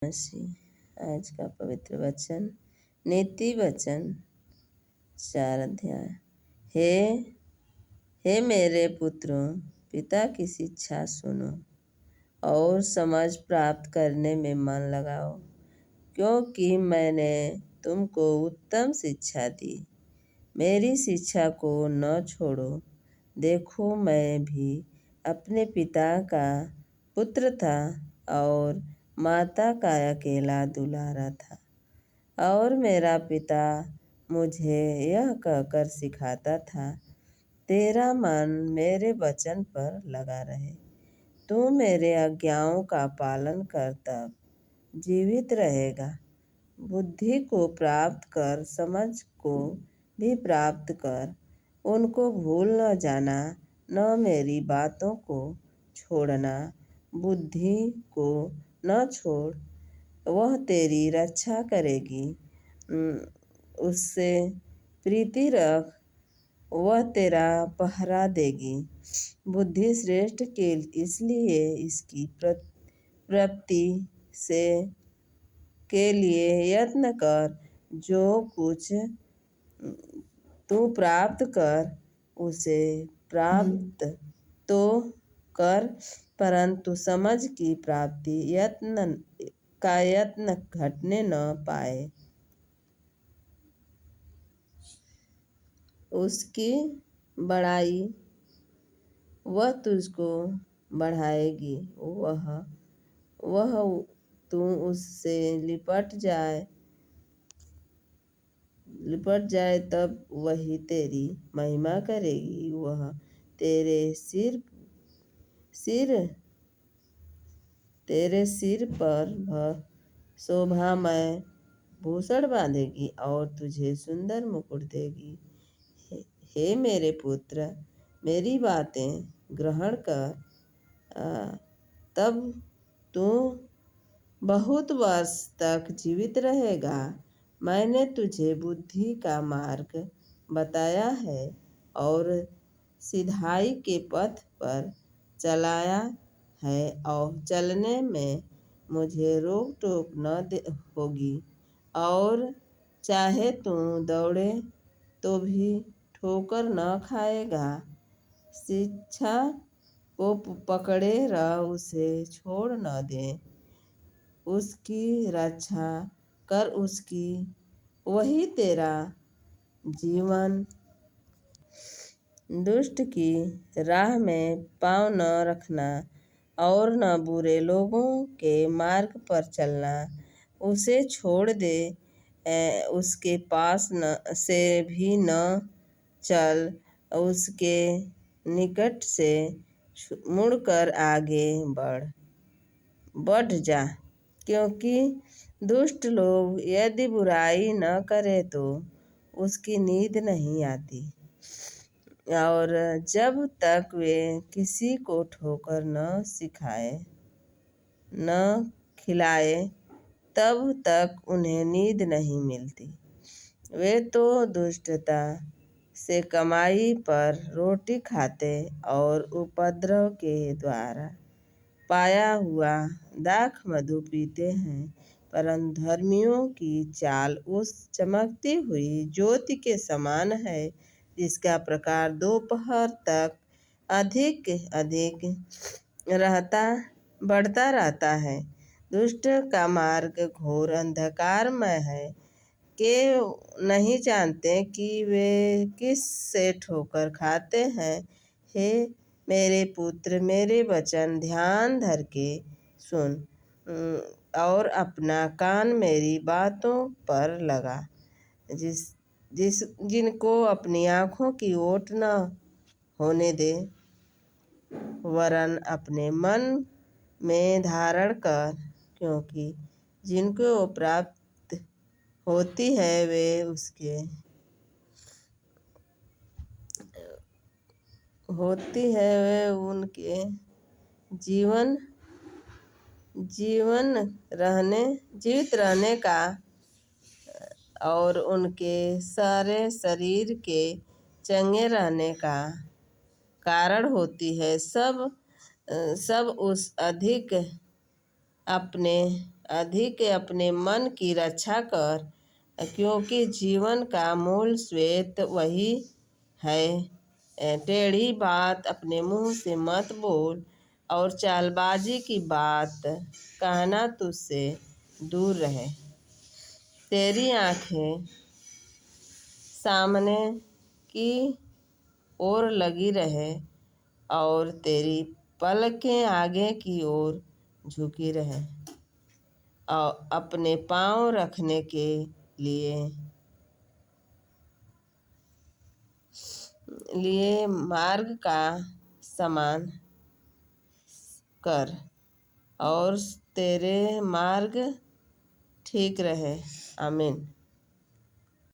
मसीह। आज का पवित्र वचन नीति वचन 4 अध्याय। हे मेरे पुत्रों, पिता की शिक्षा सुनो और समझ प्राप्त करने में मन लगाओ, क्योंकि मैंने तुमको उत्तम शिक्षा दी। मेरी शिक्षा को न छोड़ो। देखो, मैं भी अपने पिता का पुत्र था और माता का अकेला दुलारा था, और मेरा पिता मुझे यह कहकर सिखाता था, तेरा मन मेरे वचन पर लगा रहे। तू मेरे आज्ञाओं का पालन कर, तब जीवित रहेगा। बुद्धि को प्राप्त कर, समझ को भी प्राप्त कर। उनको भूल न जाना, न मेरी बातों को छोड़ना। बुद्धि को न छोड़, वह तेरी रक्षा करेगी। उससे प्रीति रख, वह तेरा पहरा देगी। बुद्धि श्रेष्ठ के इसलिए इसकी प्राप्ति से के लिए यत्न कर। जो कुछ तू प्राप्त कर, उसे प्राप्त तो कर, परंतु समझ की प्राप्ति यत्न घटने न पाए। उसकी बड़ाई वह तुझको बढ़ाएगी। वह तू उससे लिपट जाए तब वही तेरी महिमा करेगी। वह तेरे सिर पर शोभामय भूषण बांधेगी और तुझे सुंदर मुकुट देगी। हे मेरे पुत्र, मेरी बातें ग्रहण कर, तब तू बहुत वर्ष तक जीवित रहेगा। मैंने तुझे बुद्धि का मार्ग बताया है और सिधाई के पथ पर चलाया है, और चलने में मुझे रोक टोक न होगी। और चाहे तू दौड़े तो भी ठोकर न खाएगा। शिक्षा को पकड़े रह, उसे छोड़ न दे। उसकी रक्षा कर, उसकी वही तेरा जीवन। दुष्ट की राह में पाँव न रखना और न बुरे लोगों के मार्ग पर चलना। उसे छोड़ दे, उसके पास से भी न चल। उसके निकट से मुड़कर आगे बढ़ जा, क्योंकि दुष्ट लोग यदि बुराई न करे तो उसकी नींद नहीं आती, और जब तक वे किसी को ठोकर न खिलाए, तब तक उन्हें नींद नहीं मिलती। वे तो दुष्टता से कमाई पर रोटी खाते और उपद्रव के द्वारा पाया हुआ दाख मधु पीते हैं। परंतु धर्मियों की चाल उस चमकती हुई ज्योति के समान है, जिसका प्रकाश दोपहर तक अधिक बढ़ता रहता है। दुष्ट का मार्ग घोर अंधकारमय है, के नहीं जानते कि वे किस से ठोकर खाते हैं। हे मेरे पुत्र, मेरे वचन ध्यान धर के सुन और अपना कान मेरी बातों पर लगा। जिनको अपनी आँखों की ओट न होने दे, वरन अपने मन में धारण कर, क्योंकि जिनको प्राप्त होती है वे उनके जीवित रहने का और उनके सारे शरीर के चंगे रहने का कारण होती है। सब उस अधिक अपने अधिक अपने मन की रक्षा कर, क्योंकि जीवन का मूल स्रोत वही है। टेढ़ी बात अपने मुंह से मत बोल, और चालबाजी की बात कहना तुझसे दूर रहे। तेरी आंखें सामने की ओर लगी रहे और तेरी पलकें आगे की ओर झुकी रहे, और अपने पाँव रखने के लिए मार्ग का समान कर, और तेरे मार्ग ठीक रहे। आमीन।